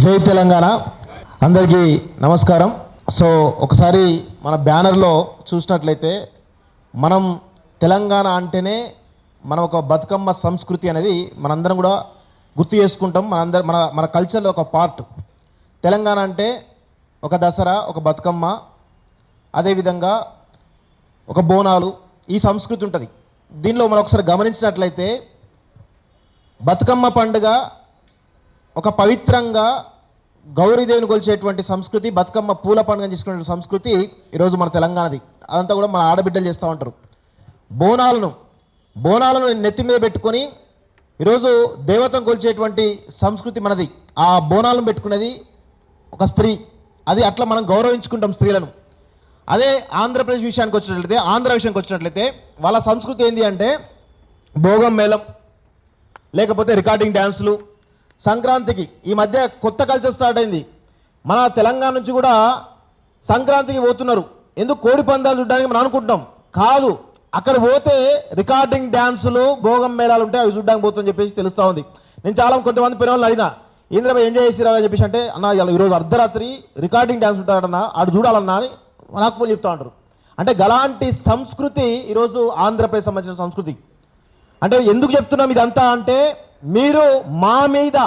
జై తెలంగాణ. అందరికీ నమస్కారం. సో ఒకసారి మన బ్యానర్లో చూసినట్లయితే మనం తెలంగాణ అంటేనే మనం ఒక బతుకమ్మ సంస్కృతి అనేది మనందరం కూడా గుర్తు చేసుకుంటాం. మన కల్చర్లో ఒక పార్ట్. తెలంగాణ అంటే ఒక దసరా, ఒక బతుకమ్మ, అదేవిధంగా ఒక బోనాలు, ఈ సంస్కృతి ఉంటుంది. దీనిలో మనం ఒకసారి గమనించినట్లయితే బతుకమ్మ పండుగ ఒక పవిత్రంగా గౌరీదేవిని కొలిచేటువంటి సంస్కృతి, బతుకమ్మ పూల పండుగ చేసుకునే సంస్కృతి ఈరోజు మన తెలంగాణది. అదంతా కూడా మన ఆడబిడ్డలు చేస్తూ ఉంటారు. బోనాలను నెత్తి మీద పెట్టుకొని ఈరోజు దేవతను కొలిచేటువంటి సంస్కృతి మనది. ఆ బోనాలను పెట్టుకునేది ఒక స్త్రీ. అది అట్లా మనం గౌరవించుకుంటాం స్త్రీలను. అదే ఆంధ్రప్రదేశ్ విషయానికి వచ్చినట్లయితే వాళ్ళ సంస్కృతి ఏంటి అంటే భోగం మేళం, లేకపోతే రికార్డింగ్ డ్యాన్సులు. సంక్రాంతికి ఈ మధ్య కొత్త కల్చర్ స్టార్ట్ అయింది. మన తెలంగాణ నుంచి కూడా సంక్రాంతికి పోతున్నారు. ఎందుకు? కోడి పందాలు చూడడానికి మనం అనుకుంటాం. కాదు, అక్కడ పోతే రికార్డింగ్ డ్యాన్సులు, భోగం మేళాలు ఉంటాయి, అవి చూడడానికి పోతుందని చెప్పేసి తెలుస్తూ ఉంది. నేను చాలా కొంతమంది పిల్లలు అడిగినా, ఏంద్రబాబు ఎంజాయ్ చేసిరా అని చెప్పేసి అంటే, అన్న ఈరోజు అర్ధరాత్రి రికార్డింగ్ డ్యాన్స్ ఉంటాడన్నా, ఆడు చూడాలన్నా అని నాకు ఫోన్ చెప్తా ఉంటారు. అంటే గలాంటి సంస్కృతి ఈరోజు ఆంధ్రప్రదేశ్ సంబంధించిన సంస్కృతి. అంటే ఎందుకు చెప్తున్నాం ఇదంతా అంటే, మీరు మా మీద,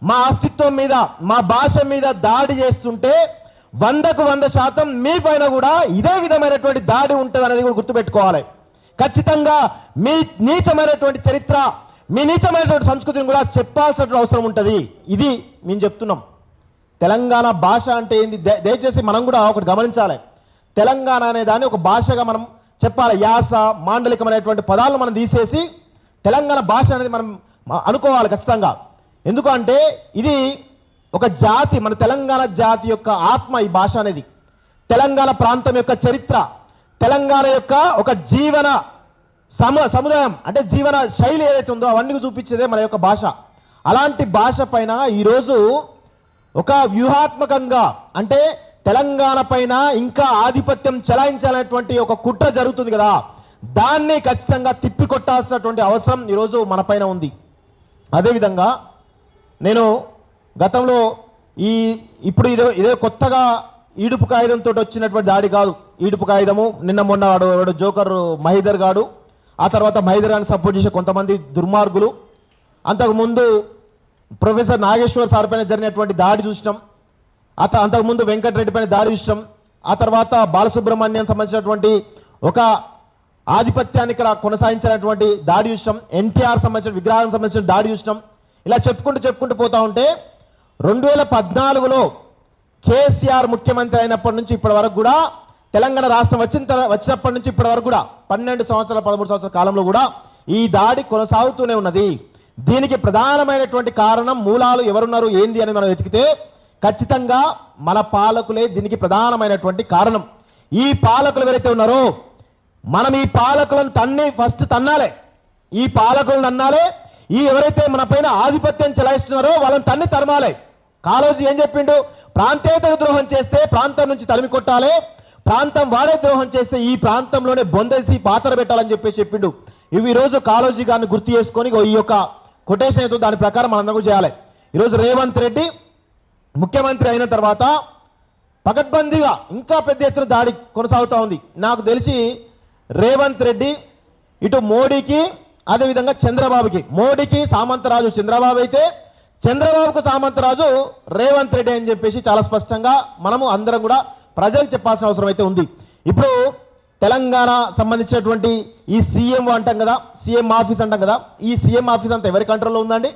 మా అస్తిత్వం మీద, మా భాష మీద దాడి చేస్తుంటే 100% మీ పైన కూడా ఇదే విధమైనటువంటి దాడి ఉంటుంది అనేది కూడా గుర్తుపెట్టుకోవాలి. ఖచ్చితంగా మీ నీచమైనటువంటి చరిత్ర, మీ నీచమైనటువంటి సంస్కృతిని కూడా చెప్పాల్సిన అవసరం ఉంటుంది. ఇది మేము చెప్తున్నాం. తెలంగాణ భాష అంటే ఏంది దయచేసి మనం కూడా ఒకటి గమనించాలి. తెలంగాణ అనే దాన్ని ఒక భాషగా మనం చెప్పాలి. యాస, మాండలికం అనేటువంటి పదాలను మనం తీసేసి తెలంగాణ భాష అనేది మనం అనుకోవాలి ఖచ్చితంగా. ఎందుకంటే ఇది ఒక జాతి, మన తెలంగాణ జాతి యొక్క ఆత్మ ఈ భాష అనేది. తెలంగాణ ప్రాంతం యొక్క చరిత్ర, తెలంగాణ యొక్క ఒక జీవన సముదాయం, అంటే జీవన శైలి ఏదైతే ఉందో అవన్నీ చూపించేదే మన యొక్క భాష. అలాంటి భాష పైన ఈరోజు ఒక వ్యూహాత్మకంగా, అంటే తెలంగాణ పైన ఇంకా ఆధిపత్యం చెలాయించాలనేటువంటి ఒక కుట్ర జరుగుతుంది కదా, దాన్ని ఖచ్చితంగా తిప్పికొట్టాల్సినటువంటి అవసరం ఈరోజు మన పైన ఉంది. అదేవిధంగా నేను గతంలో ఇప్పుడు ఇదే కొత్తగా ఈడుపు కాగితంతో వచ్చినటువంటి దాడి కాదు. ఈడుపు కాగితము నిన్న మొన్న వాడు జోకర్ మహీధర్ గాడు, ఆ తర్వాత మహీధర్ గారిని సపోర్ట్ చేసే కొంతమంది దుర్మార్గులు, అంతకుముందు ప్రొఫెసర్ నాగేశ్వర్ సార్ పైన జరిగినటువంటి దాడి చూసినాం, అంతకుముందు వెంకటరెడ్డి పైన దాడి చూసినాం, ఆ తర్వాత బాలసుబ్రహ్మణ్యం సంబంధించినటువంటి ఒక ఆధిపత్యాన్ని ఇక్కడ కొనసాగించినటువంటి దాడి చూసినాం, ఎన్టీఆర్ సంబంధించిన విగ్రహానికి సంబంధించిన దాడి చూసినాం. ఇలా చెప్పుకుంటూ పోతా ఉంటే 2014లో కేసీఆర్ ముఖ్యమంత్రి అయినప్పటి నుంచి ఇప్పటి వరకు కూడా, తెలంగాణ రాష్ట్రం వచ్చినప్పటి నుంచి ఇప్పటి వరకు కూడా 12 సంవత్సరాల 13 సంవత్సరాల కాలంలో కూడా ఈ దాడి కొనసాగుతూనే ఉన్నది. దీనికి ప్రధానమైనటువంటి కారణం, మూలాలు ఎవరున్నారు ఏంది అని మనం వెతికితే ఖచ్చితంగా మన పాలకులే దీనికి ప్రధానమైనటువంటి కారణం. ఈ పాలకులు ఎవరైతే ఉన్నారో మనం ఈ పాలకులను ఫస్ట్ తన్నాలే. ఈ పాలకులను తన్నాలే. ఈ ఎవరైతే మన పైన ఆధిపత్యం చెలాయిస్తున్నారో వాళ్ళని తరమాలే. కాళోజీ ఏం చెప్పిండు? ప్రాంతేతర ద్రోహం చేస్తే ప్రాంతం నుంచి తరిమి కొట్టాలి, ప్రాంతం వాడే ద్రోహం చేస్తే ఈ ప్రాంతంలోనే బొందేసి పాతర పెట్టాలని చెప్పిండు. ఇవి ఈరోజు కాళోజీ గారిని గుర్తు చేసుకొని ఈ యొక్క కొటేషన్ అయితే దాని ప్రకారం మనందరూ చేయాలి. ఈరోజు రేవంత్ రెడ్డి ముఖ్యమంత్రి అయిన తర్వాత పకడ్బందీగా ఇంకా పెద్ద ఎత్తున దాడి కొనసాగుతూ ఉంది. నాకు తెలిసి రేవంత్ రెడ్డి ఇటు మోడీకి, అదేవిధంగా చంద్రబాబుకి, మోడీకి సామంతరాజు చంద్రబాబు అయితే, చంద్రబాబుకు సామంతరాజు రేవంత్ రెడ్డి అని చెప్పేసి చాలా స్పష్టంగా మనము అందరం కూడా ప్రజలకు చెప్పాల్సిన అవసరం అయితే ఉంది. ఇప్పుడు తెలంగాణ సంబంధించినటువంటి ఈ సీఎం అంటాం కదా, సీఎం ఆఫీస్ అంటాం కదా, ఈ సీఎం ఆఫీస్ అంతా ఎవరి కంట్రోల్లో ఉందండి?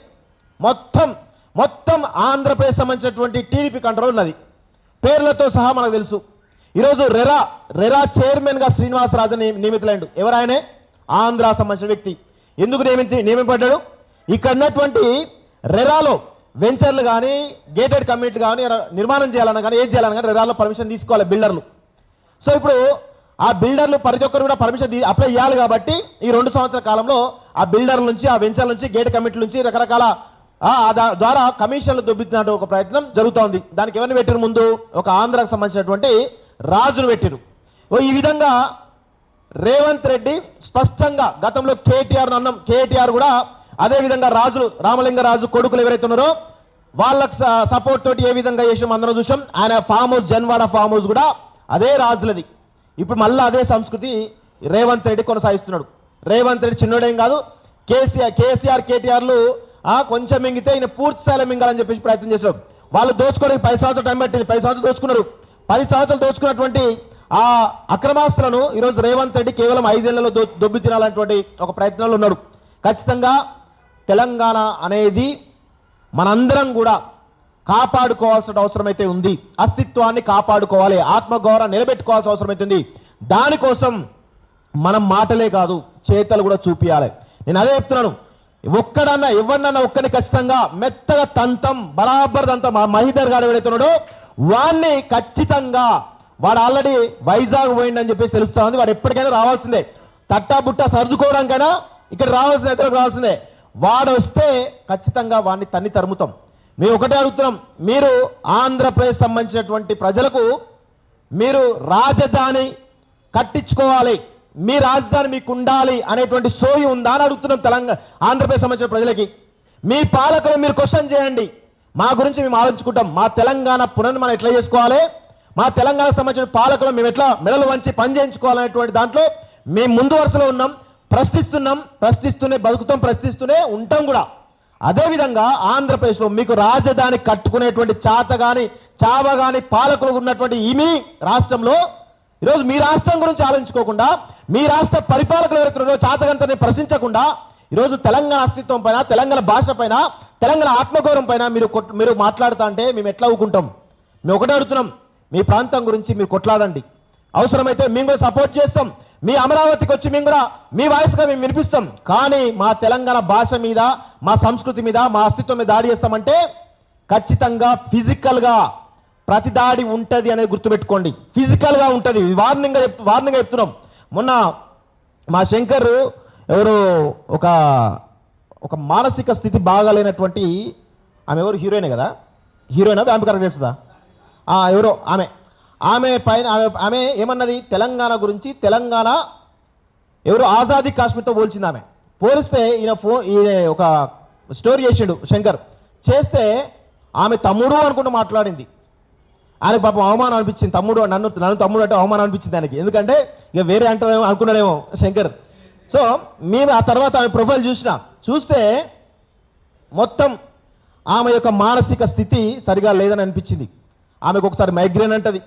మొత్తం ఆంధ్రప్రదేశ్ సంబంధించినటువంటి టీడీపీ కంట్రోల్ ఉన్నది, పేర్లతో సహా మనకు తెలుసు. ఈరోజు రెరా చైర్మన్గా శ్రీనివాసరాజు నియమితులైండు. ఎవరాయనే? ఆంధ్ర సంబంధించిన వ్యక్తి. ఎందుకు నియమింపడ్డాడు? ఇక్కడ ఉన్నటువంటి రెరాలో వెంచర్లు కానీ, గేటెడ్ కమ్యూనిటీ కానీ నిర్మాణం చేయాలన్నా కానీ, ఏం చేయాలన్నా కానీ రెరాలో పర్మిషన్ తీసుకోవాలి బిల్డర్లు. సో ఇప్పుడు ఆ బిల్డర్లు ప్రతి ఒక్కరు కూడా పర్మిషన్ అప్లై చేయాలి. కాబట్టి ఈ 2 సంవత్సరాల కాలంలో ఆ బిల్డర్ల నుంచి, ఆ వెంచర్ల నుంచి, గేట్ కమిటీల నుంచి రకరకాల ద్వారా కమిషన్లు దొబ్బితున్న ఒక ప్రయత్నం జరుగుతోంది. దానికి ఎవరిని పెట్టిన ముందు? ఒక ఆంధ్రాకు సంబంధించినటువంటి రాజును పెట్టిరు. ఈ విధంగా రేవంత్ రెడ్డి స్పష్టంగా గతంలో కేటీఆర్ కూడా అదేవిధంగా రామలింగరాజు కొడుకులు ఎవరైతే ఉన్నారో వాళ్ళకి సపోర్ట్ తోటి ఏ విధంగా చేసాం అందరం చూసాం. ఆయన farm house Janwada farm house కూడా అదే రాజులది. ఇప్పుడు మళ్ళీ అదే సంస్కృతి రేవంత్ రెడ్డి కొనసాగిస్తున్నాడు. రేవంత్ రెడ్డి చిన్నోడేం కాదు, కేసీఆర్ కేటీఆర్లు కొంచెం మింగితే ఈయన పూర్తి స్థాయిలో మింగాలని చెప్పేసి ప్రయత్నం చేశారు. వాళ్ళు దోచుకోవడానికి 10 సంవత్సరాలు టైం పట్టింది. 10 సంవత్సరాలు దోచుకున్నారు. 10 సంవత్సరాలు దోచుకున్నటువంటి ఆ అక్రమాస్తులను ఈరోజు రేవంత్ రెడ్డి కేవలం 5 ఏళ్లలో దొబ్బి తినాలన్నటువంటి ఒక ప్రయత్నంలో ఉన్నాడు. ఖచ్చితంగా తెలంగాణ అనేది మనందరం కూడా కాపాడుకోవాల్సిన అవసరం అయితే ఉంది. అస్తిత్వాన్ని కాపాడుకోవాలి, ఆత్మగౌరవం నిలబెట్టుకోవాల్సిన అవసరం అయితే ఉంది. దానికోసం మనం మాటలే కాదు చేతలు కూడా చూపించాలి. నేను అదే చెప్తున్నాను. ఒక్కడన్నా ఎవరినన్నా ఒక్కని ఖచ్చితంగా మెత్తగా తంతం బరాబర్ తంతం మహీధర్ గారు ఎవరైతున్నాడో వాడిని ఖచ్చితంగా, వాడు ఆల్రెడీ వైజాగ్ పోయిందని చెప్పేసి తెలుస్తా ఉంది. వాడు ఎప్పటికైనా రావాల్సిందే, తట్టా బుట్ట సర్దుకోవడానికైనా ఇక్కడ రావాల్సిందే, ఎదురుకు రావాల్సిందే. వాడు వస్తే ఖచ్చితంగా వాడిని తన్ని తరుముతాం. మేము ఒకటే అడుగుతున్నాం, మీరు ఆంధ్రప్రదేశ్ సంబంధించినటువంటి ప్రజలకు మీరు రాజధాని కట్టించుకోవాలి, మీ రాజధాని మీకు ఉండాలి అనేటువంటి సోయి ఉందా అని అడుగుతున్నాం. తెలంగాణ ఆంధ్రప్రదేశ్ సంబంధించిన ప్రజలకి మీ పాలకులు మీరు క్వశ్చన్ చేయండి. మా గురించి మేము ఆలోచించుకుంటాం. మా తెలంగాణ పునర్నిర్మాణం ఎట్లా చేసుకోవాలి, మా తెలంగాణకు సంబంధించిన పాలకులు మేము ఎట్లా మెడలు వంచి పని చేయించుకోవాలనేటువంటి దాంట్లో మేము ముందు వరుసలో ఉన్నాం. ప్రశ్నిస్తూనే బతుకుతాం, ప్రశ్నిస్తూనే ఉంటాం కూడా. అదేవిధంగా ఆంధ్రప్రదేశ్లో మీకు రాజధాని కట్టుకునేటువంటి చాత కానీ చావ కానీ పాలకులు ఉన్నటువంటి ఈ రాష్ట్రంలో ఈరోజు మీ రాష్ట్రం గురించి ఆలోచించుకోకుండా, మీ రాష్ట్ర పరిపాలకులు ఎవరైతే చాతగంతని ప్రశ్నించకుండా ఈరోజు తెలంగాణ అస్తిత్వం పైన, తెలంగాణ భాష పైన, తెలంగాణ ఆత్మగౌరవం పైన మీరు మాట్లాడుతా అంటే మేము ఎట్లా ఊకుంటాం? మేము ఒకటే అడుగుతున్నాం, మీ ప్రాంతం గురించి మీరు కొట్లాడండి. అవసరమైతే మేము కూడా సపోర్ట్ చేస్తాం. మీ అమరావతికి వచ్చి మేము కూడా మీ వాయిస్గా మేము వినిపిస్తాం. కానీ మా తెలంగాణ భాష మీద, మా సంస్కృతి మీద, మా అస్తిత్వం మీద దాడి చేస్తామంటే ఖచ్చితంగా ఫిజికల్గా ప్రతి దాడి ఉంటుంది అనేది గుర్తుపెట్టుకోండి. ఫిజికల్గా ఉంటుంది. వార్నింగ్గా చెప్తున్నాం. మొన్న మా శంకర్ ఎవరు ఒక మానసిక స్థితి బాగాలేనటువంటి ఆమె, ఎవరు హీరోయినే కదా, హీరోయినా ఆమె కరెక్ట్ చేస్తుందా, ఎవరో ఆమె పైన ఆమె ఏమన్నది, తెలంగాణ గురించి, తెలంగాణ ఎవరు ఆజాదీ కాశ్మీర్తో పోల్చింది. ఆమె పోలిస్తే ఈయన ఒక స్టోరీ చేసిండు శంకర్. చేస్తే ఆమె తమ్ముడు అనుకుంటూ మాట్లాడింది. ఆయనకు పాపం అవమానం అనిపించింది. నన్ను తమ్ముడు అంటే అవమానం అనిపించింది ఆయనకి. ఎందుకంటే ఇక వేరే అంటదేమో అనుకున్నాడేమో శంకర్. సో మేము ఆ తర్వాత ఆమె ప్రొఫైల్ చూస్తే మొత్తం ఆమె యొక్క మానసిక స్థితి సరిగా లేదని అనిపించింది. ఆమెకు ఒకసారి మైగ్రేన్ అంటది,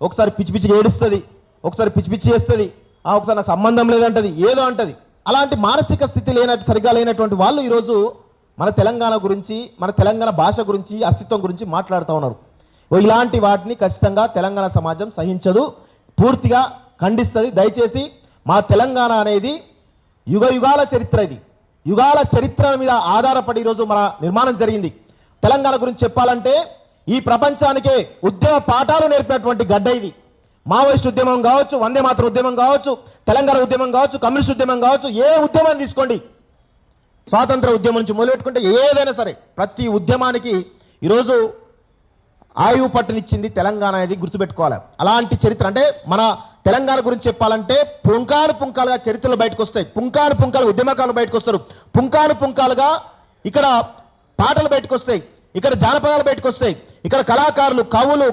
ఒకసారి పిచ్చి పిచ్చిగా ఏడుస్తుంది, ఒకసారి పిచ్చి పిచ్చి చేస్తుంది, ఒకసారి నాకు సంబంధం లేదంటది, ఏదో అంటది. అలాంటి మానసిక స్థితి సరిగా లేనటువంటి వాళ్ళు ఈరోజు మన తెలంగాణ గురించి, మన తెలంగాణ భాష గురించి, అస్తిత్వం గురించి మాట్లాడుతూ ఉన్నారు. ఇలాంటి వాటిని ఖచ్చితంగా తెలంగాణ సమాజం సహించదు, పూర్తిగా ఖండిస్తుంది. దయచేసి మా తెలంగాణ అనేది యుగాల చరిత్ర, ఇది యుగాల చరిత్ర మీద ఆధారపడి ఈరోజు మన నిర్మాణం జరిగింది. తెలంగాణ గురించి చెప్పాలంటే ఈ ప్రపంచానికే ఉద్యమ పాఠాలు నేర్పినటువంటి గడ్డ ఇది. మావోయిస్ట్ ఉద్యమం కావచ్చు, వందే మాతరం ఉద్యమం కావచ్చు, తెలంగాణ ఉద్యమం కావచ్చు, కమ్యూనిస్ట్ ఉద్యమం కావచ్చు, ఏ ఉద్యమాన్ని తీసుకోండి, స్వాతంత్ర ఉద్యమం నుంచి మొదలుపెట్టుకుంటే ఏదైనా సరే ప్రతి ఉద్యమానికి ఈరోజు ఆయువు పట్టునిచ్చింది తెలంగాణ అనేది గుర్తుపెట్టుకోవాలి. అలాంటి చరిత్ర అంటే మన తెలంగాణ గురించి చెప్పాలంటే పుంకాలుగా చరిత్రలు బయటకు వస్తాయి, పుంకాలు ఉద్యమకాలు బయటకు వస్తారు, పుంకాలుగా ఇక్కడ పాటలు బయటకు వస్తాయి, ఇక్కడ జానపదాలు బయటకు వస్తాయి, ఇక్కడ కళాకారులు,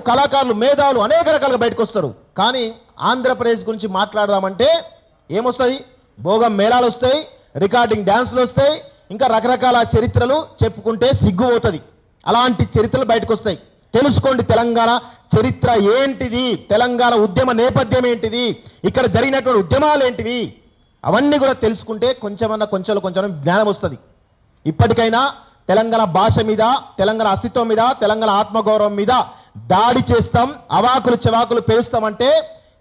కళాకారులు, మేధావులు అనేక రకాలుగా బయటకు వస్తారు. కానీ ఆంధ్రప్రదేశ్ గురించి మాట్లాడదామంటే ఏమొస్తాయి? భోగం మేళాలు వస్తాయి, రికార్డింగ్ డ్యాన్సులు వస్తాయి, ఇంకా రకరకాల చరిత్రలు చెప్పుకుంటే సిగ్గు అవుతుంది. అలాంటి చరిత్రలు బయటకు వస్తాయి. తెలుసుకోండి తెలంగాణ చరిత్ర ఏంటిది, తెలంగాణ ఉద్యమ నేపథ్యం ఏంటిది, ఇక్కడ జరిగినటువంటి ఉద్యమాలు ఏంటివి, అవన్నీ కూడా తెలుసుకుంటే కొంచెం జ్ఞానం వస్తుంది. ఇప్పటికైనా తెలంగాణ భాష మీద, తెలంగాణ అస్తిత్వం మీద, తెలంగాణ ఆత్మగౌరవం మీద దాడి చేస్తాం, అవాకులు చెవాకులు పేరుస్తామంటే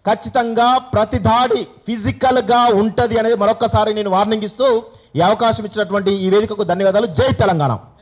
ఖచ్చితంగా ప్రతి దాడి ఫిజికల్గా ఉంటుంది అనేది మరొకసారి నేను వార్నింగ్ ఇస్తూ ఈ అవకాశం ఇచ్చినటువంటి ఈ వేదికకు ధన్యవాదాలు. జై తెలంగాణ.